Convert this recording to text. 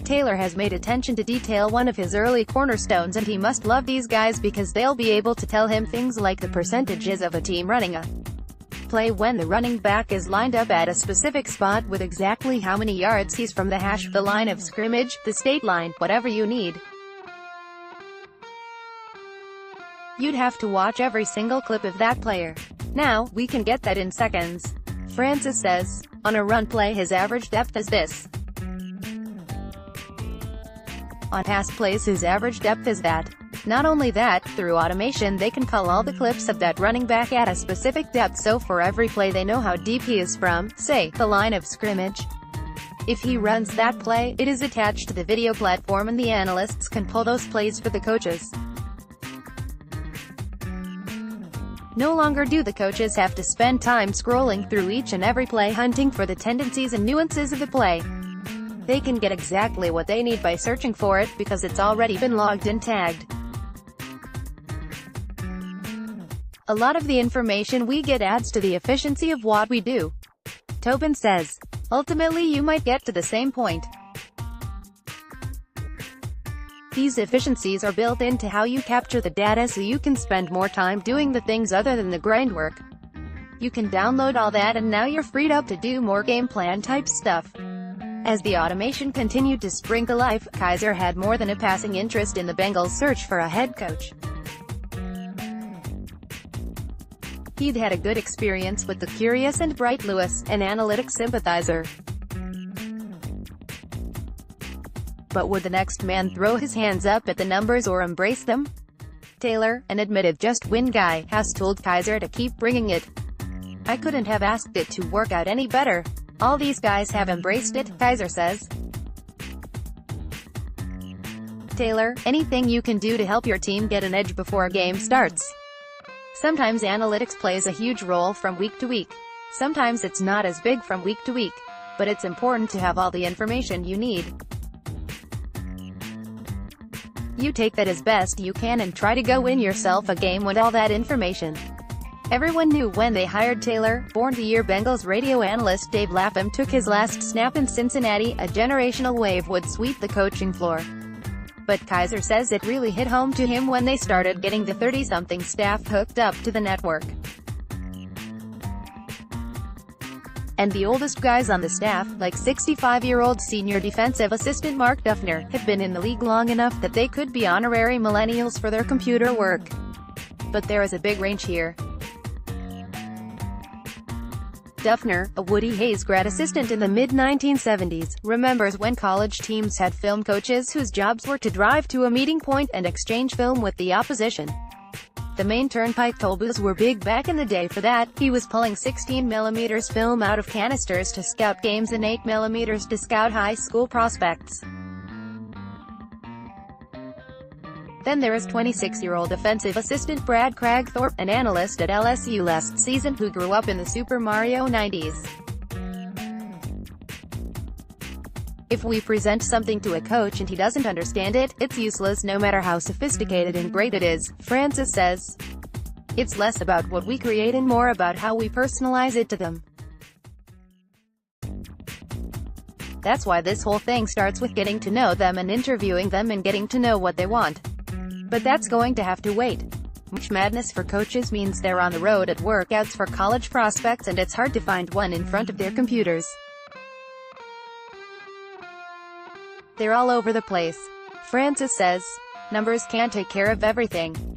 Taylor has made attention to detail one of his early cornerstones, and he must love these guys because they'll be able to tell him things like the percentages of a team running a play when the running back is lined up at a specific spot, with exactly how many yards he's from the hash, the line of scrimmage, the state line, whatever you need. You'd have to watch every single clip of that player. Now, we can get that in seconds. Francis says, on a run play his average depth is this. On pass plays his average depth is that. Not only that, through automation they can call all the clips of that running back at a specific depth, so for every play they know how deep he is from, say, the line of scrimmage. If he runs that play, it is attached to the video platform and the analysts can pull those plays for the coaches. No longer do the coaches have to spend time scrolling through each and every play hunting for the tendencies and nuances of the play. They can get exactly what they need by searching for it, because it's already been logged and tagged. A lot of the information we get adds to the efficiency of what we do. Tobin says, ultimately you might get to the same point. These efficiencies are built into how you capture the data so you can spend more time doing the things other than the grind work. You can download all that and now you're freed up to do more game plan type stuff. As the automation continued to spring to life, Kizer had more than a passing interest in the Bengals' search for a head coach. He'd had a good experience with the curious and bright Lewis, an analytics sympathizer. But would the next man throw his hands up at the numbers or embrace them? Taylor, an admitted just-win guy, has told Kizer to keep bringing it. I couldn't have asked it to work out any better. All these guys have embraced it, Kizer says. Taylor, anything you can do to help your team get an edge before a game starts. Sometimes analytics plays a huge role from week to week. Sometimes it's not as big from week to week. But it's important to have all the information you need. You take that as best you can and try to go win yourself a game with all that information. Everyone knew when they hired Taylor. Born-to-year Bengals radio analyst Dave Lapham took his last snap in Cincinnati. A generational wave would sweep the coaching floor. But Kizer says it really hit home to him when they started getting the 30-something staff hooked up to the network. And the oldest guys on the staff, like 65-year-old senior defensive assistant Mark Duffner, had been in the league long enough that they could be honorary millennials for their computer work. But there is a big range here. Duffner, a Woody Hayes grad assistant in the mid-1970s, remembers when college teams had film coaches whose jobs were to drive to a meeting point and exchange film with the opposition. The main turnpike toll booths were big back in the day for that. He was pulling 16mm film out of canisters to scout games and 8mm to scout high school prospects. Then there is 26-year-old offensive assistant Brad Cragthorpe, an analyst at LSU last season who grew up in the Super Mario 90s. If we present something to a coach and he doesn't understand it, it's useless no matter how sophisticated and great it is, Francis says. It's less about what we create and more about how we personalize it to them. That's why this whole thing starts with getting to know them and interviewing them and getting to know what they want. But that's going to have to wait. March Madness for coaches means they're on the road at workouts for college prospects and it's hard to find one in front of their computers. They're all over the place. Francis says, numbers can't take care of everything.